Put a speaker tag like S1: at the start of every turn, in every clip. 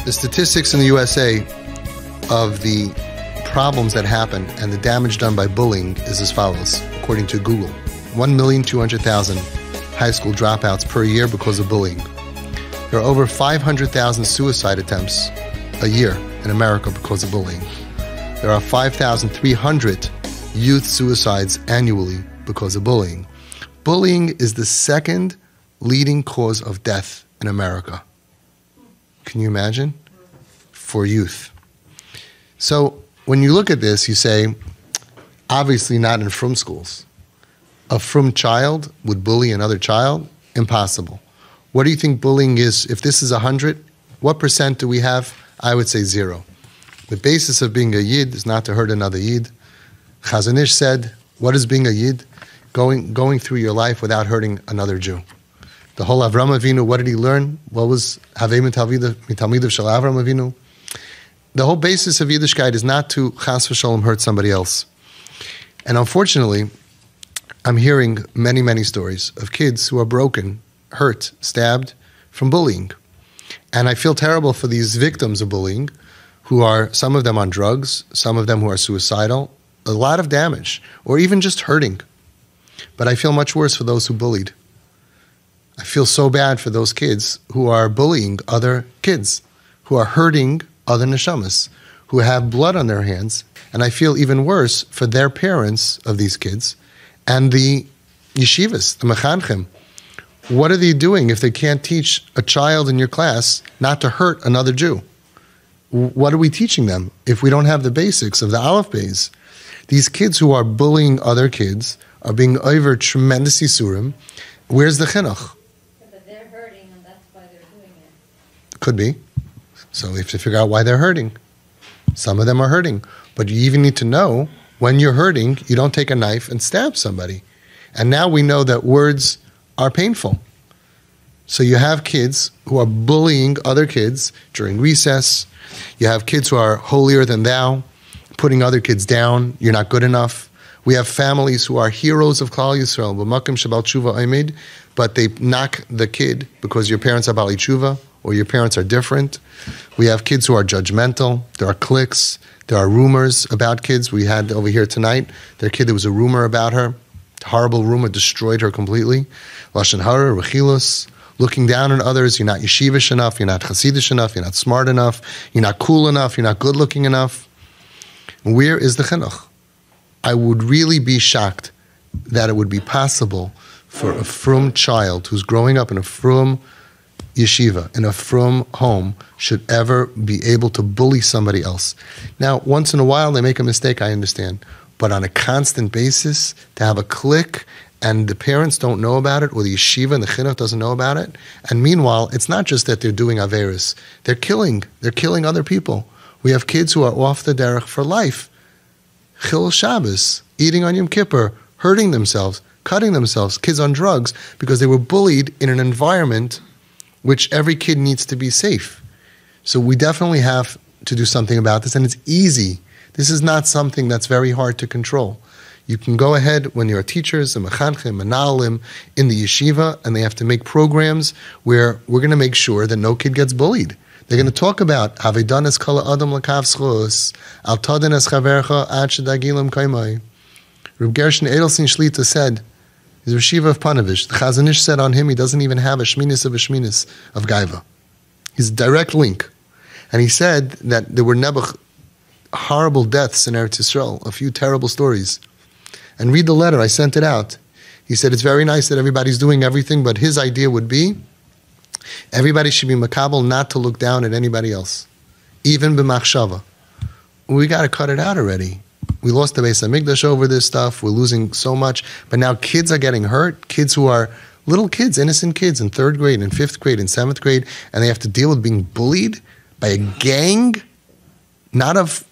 S1: The statistics in the USA of the problems that happen and the damage done by bullying is as follows, according to Google. 1,200,000 high school dropouts per year because of bullying. There are over 500,000 suicide attempts a year in America because of bullying. There are 5,300 youth suicides annually because of bullying. Bullying is the second leading cause of death in America. Can you imagine? For youth. So when you look at this, you say, obviously not in frum schools. A frum child would bully another child? Impossible. What do you think bullying is? If this is 100, what percent do we have? I would say 0. The basis of being a Yid is not to hurt another Yid. Chazon Ish said, what is being a Yid? Going through your life without hurting another Jew. The whole Avram Avinu, what did he learn? What was Havei Mitalmidav Shel Avram Avinu? The whole basis of Yiddishkeit is not to chas v'sholom hurt somebody else. And unfortunately, I'm hearing many, many stories of kids who are broken, hurt, stabbed from bullying. And I feel terrible for these victims of bullying, who are, some of them on drugs, some of them who are suicidal, a lot of damage, or even just hurting. But I feel much worse for those who bullied. I feel so bad for those kids who are bullying other kids, who are hurting other neshamas, who have blood on their hands. And I feel even worse for their parents of these kids and the yeshivas, the mechanchim. What are they doing if they can't teach a child in your class not to hurt another Jew? What are we teaching them if we don't have the basics of the Aleph Beis? These kids who are bullying other kids are being over tremendous yisurim. Where's the chinuch?
S2: But they're hurting, and that's why they're doing it.
S1: Could be. So we have to figure out why they're hurting. Some of them are hurting. But you even need to know when you're hurting, you don't take a knife and stab somebody. And now we know that words are painful. So you have kids who are bullying other kids during recess. You have kids who are holier than thou, putting other kids down. You're not good enough. We have families who are heroes of Klal Yisrael, b'makom shebal tshuva oimid, but they knock the kid because your parents are bali tshuva or your parents are different. We have kids who are judgmental. There are cliques. There are rumors about kids. We had over here tonight, their kid, there was a rumor about her. Horrible rumor, destroyed her completely. Lashon hara, rechilus, looking down on others. You're not yeshivish enough. You're not chassidish enough. You're not smart enough. You're not cool enough. You're not good looking enough. Where is the chinuch? I would really be shocked that it would be possible for a frum child who's growing up in a frum yeshiva, in a frum home, should ever be able to bully somebody else. Now, once in a while they make a mistake, I understand. But on a constant basis, to have a clique and the parents don't know about it, or the yeshiva and the chinuch doesn't know about it, and meanwhile, it's not just that they're doing averis. They're killing other people. We have kids who are off the derech for life. Chil Shabbos, eating on Yom Kippur, hurting themselves, cutting themselves, kids on drugs, because they were bullied in an environment which every kid needs to be safe. So we definitely have to do something about this, and it's easy. This is not something that's very hard to control. You can go ahead when you're teachers, and mechanchim, and na'alim in the yeshiva, and they have to make programs where we're going to make sure that no kid gets bullied. They're going to talk about Havedanas kala adam lakav schos al taden es chavercha ad shedagilam kaimai. Reb Gershon Edelstein Shlita said, he's Rosh Yeshiva of Panovich. The Chazon Ish said on him, he doesn't even have a shminis of Gaiva. He's a direct link. And he said that there were Nebuch horrible deaths in Eretz Yisrael, a few terrible stories. And read the letter, I sent it out. He said it's very nice that everybody's doing everything, but his idea would be everybody should be makabel not to look down at anybody else, even b'machshava. We got to cut it out already. We lost the Beis HaMikdash over this stuff. We're losing so much. But now kids are getting hurt, kids who are little kids, innocent kids in 3rd grade, in 5th grade, in 7th grade, and they have to deal with being bullied by a gang, not of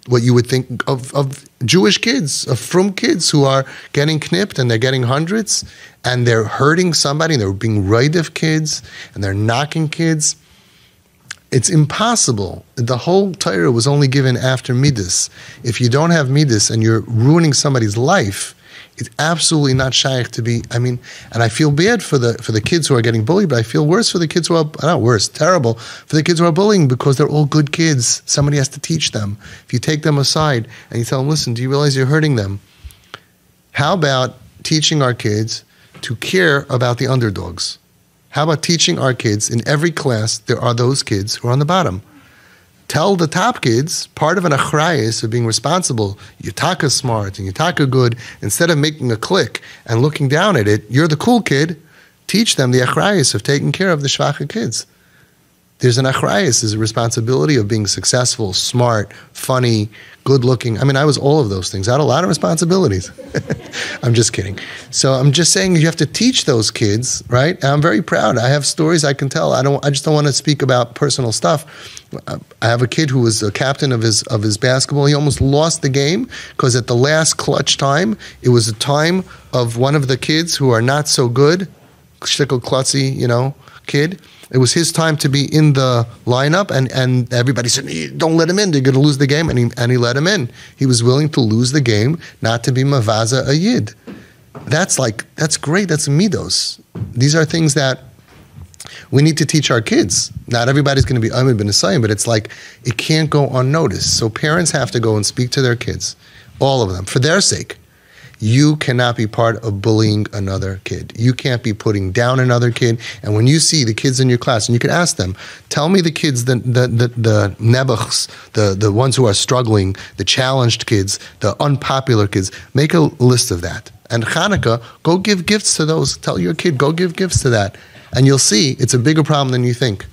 S1: what you would think of Jewish kids, of frum kids who are getting knipped and they're getting hundreds and they're hurting somebody and they're being reidev kids and they're knocking kids. It's impossible. The whole Torah was only given after Midas. If you don't have Midas and you're ruining somebody's life, It's absolutely not shaykh to be, and I feel bad for the kids who are getting bullied, but I feel worse for the kids who are, not worse, terrible, for the kids who are bullying because they're all good kids. Somebody has to teach them. If you take them aside and you tell them, listen, do you realize you're hurting them? How about teaching our kids to care about the underdogs? How about teaching our kids, in every class, there are those kids who are on the bottom. Tell the top kids, part of an achrayus of being responsible, you're taka smart and you're taka good, instead of making a clique and looking down at it, you're the cool kid, teach them the achrayus of taking care of the shvacha kids. There's an achrayus, there's a responsibility of being successful, smart, funny, good looking. I was all of those things. I had a lot of responsibilities. I'm just kidding. So I'm just saying you have to teach those kids, right? And I'm very proud. I have stories I can tell. I just don't want to speak about personal stuff. I have a kid who was a captain of his basketball. He almost lost the game because at the last clutch time, it was a time of one of the kids who are not so good, shtickle klutzy, kid. It was his time to be in the lineup, and everybody said, don't let him in, they're going to lose the game, and he let him in. He was willing to lose the game, not to be mavaza a yid. That's great, that's midos. These are things that we need to teach our kids. Not everybody's going to be Amid bin Asayim, but it's like, it can't go unnoticed. So parents have to go and speak to their kids, all of them, for their sake. You cannot be part of bullying another kid. You can't be putting down another kid. And when you see the kids in your class, and you can ask them, tell me the kids, the nebuchs, the ones who are struggling, the challenged kids, the unpopular kids, make a list of that. And Hanukkah, go give gifts to those. Tell your kid, go give gifts to that. And you'll see it's a bigger problem than you think.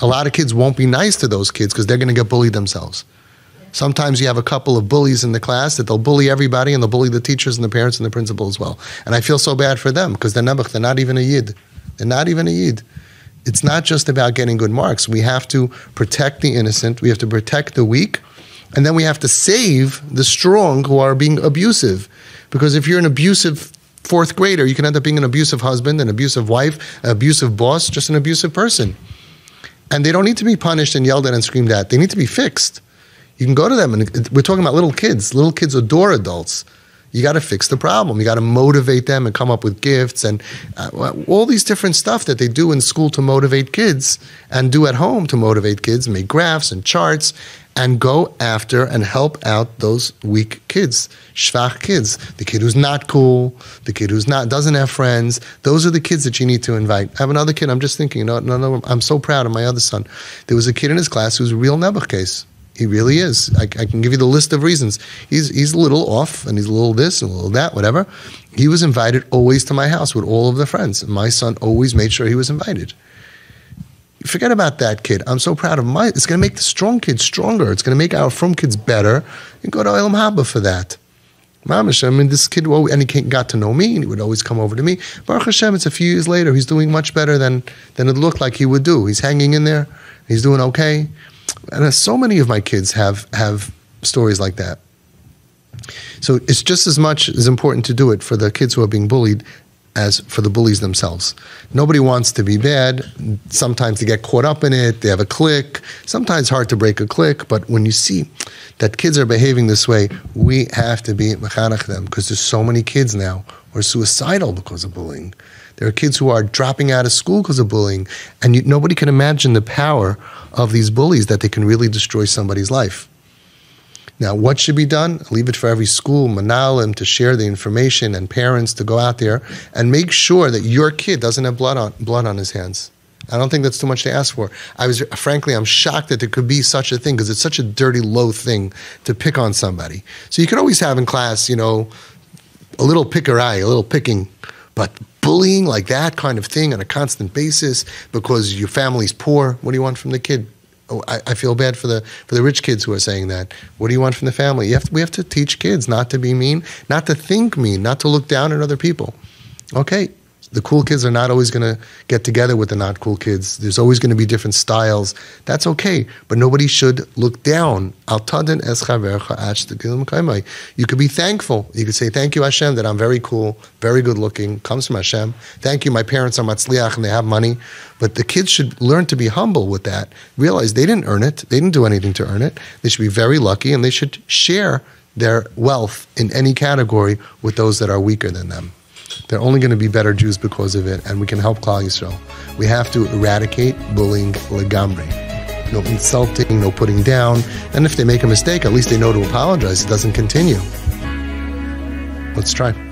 S1: A lot of kids won't be nice to those kids because they're going to get bullied themselves. Sometimes you have a couple of bullies in the class that they'll bully everybody and they'll bully the teachers and the parents and the principal as well. And I feel so bad for them because they're not even a yid. They're not even a yid. It's not just about getting good marks. We have to protect the innocent. We have to protect the weak. And then we have to save the strong who are being abusive. Because if you're an abusive fourth grader, you can end up being an abusive husband, an abusive wife, an abusive boss, just an abusive person. And they don't need to be punished and yelled at and screamed at. They need to be fixed. You can go to them, and we're talking about little kids. Little kids adore adults. You got to fix the problem. You got to motivate them and come up with gifts and all these different stuff that they do in school to motivate kids and do at home to motivate kids, make graphs and charts, and go after and help out those weak kids, shvach kids, the kid who's not cool, the kid who's doesn't have friends. Those are the kids that you need to invite. I have another kid. I'm just thinking, I'm so proud of my other son. There was a kid in his class who's a real nebuch case. He really is. I can give you the list of reasons. He's a little off, and he's a little this and a little that, whatever. He was invited always to my house with all of the friends. And my son always made sure he was invited. Forget about that kid. I'm so proud of it's going to make the strong kids stronger. It's going to make our from kids better. You go to Olam Haba for that. Mamish, this kid, and he got to know me, and he would always come over to me. Baruch Hashem, it's a few years later. He's doing much better than it looked like he would do. He's hanging in there. He's doing okay. And so many of my kids have stories like that. So it's just as much as important to do it for the kids who are being bullied as for the bullies themselves. Nobody wants to be bad. Sometimes they get caught up in it. They have a clique. Sometimes it's hard to break a clique. But when you see that kids are behaving this way, we have to be mechanech them because there's so many kids now who are suicidal because of bullying. There are kids who are dropping out of school because of bullying. And nobody can imagine the power of these bullies that they can really destroy somebody's life. Now, what should be done? Leave it for every school, manalim, to share the information and parents to go out there and make sure that your kid doesn't have blood on his hands. I don't think that's too much to ask for. Frankly, I'm shocked that there could be such a thing because it's such a dirty, low thing to pick on somebody. So you could always have in class, a little pickerai, a little picking, but bullying like that kind of thing on a constant basis because your family's poor, what do you want from the kid? Oh, I feel bad for the rich kids who are saying that. What do you want from the family? We have to teach kids not to be mean, not to think mean, not to look down at other people. Okay, the cool kids are not always going to get together with the not cool kids. There's always going to be different styles. That's okay, but nobody should look down. You could be thankful. You could say, thank you, Hashem, that I'm very cool, very good looking, comes from Hashem. Thank you, my parents are matzliach and they have money. But the kids should learn to be humble with that. Realize they didn't earn it. They didn't do anything to earn it. They should be very lucky and they should share their wealth in any category with those that are weaker than them. They're only going to be better Jews because of it, and we can help Klal Yisrael. We have to eradicate bullying legamri. No insulting, no putting down, and if they make a mistake, at least they know to apologize. It doesn't continue. Let's try.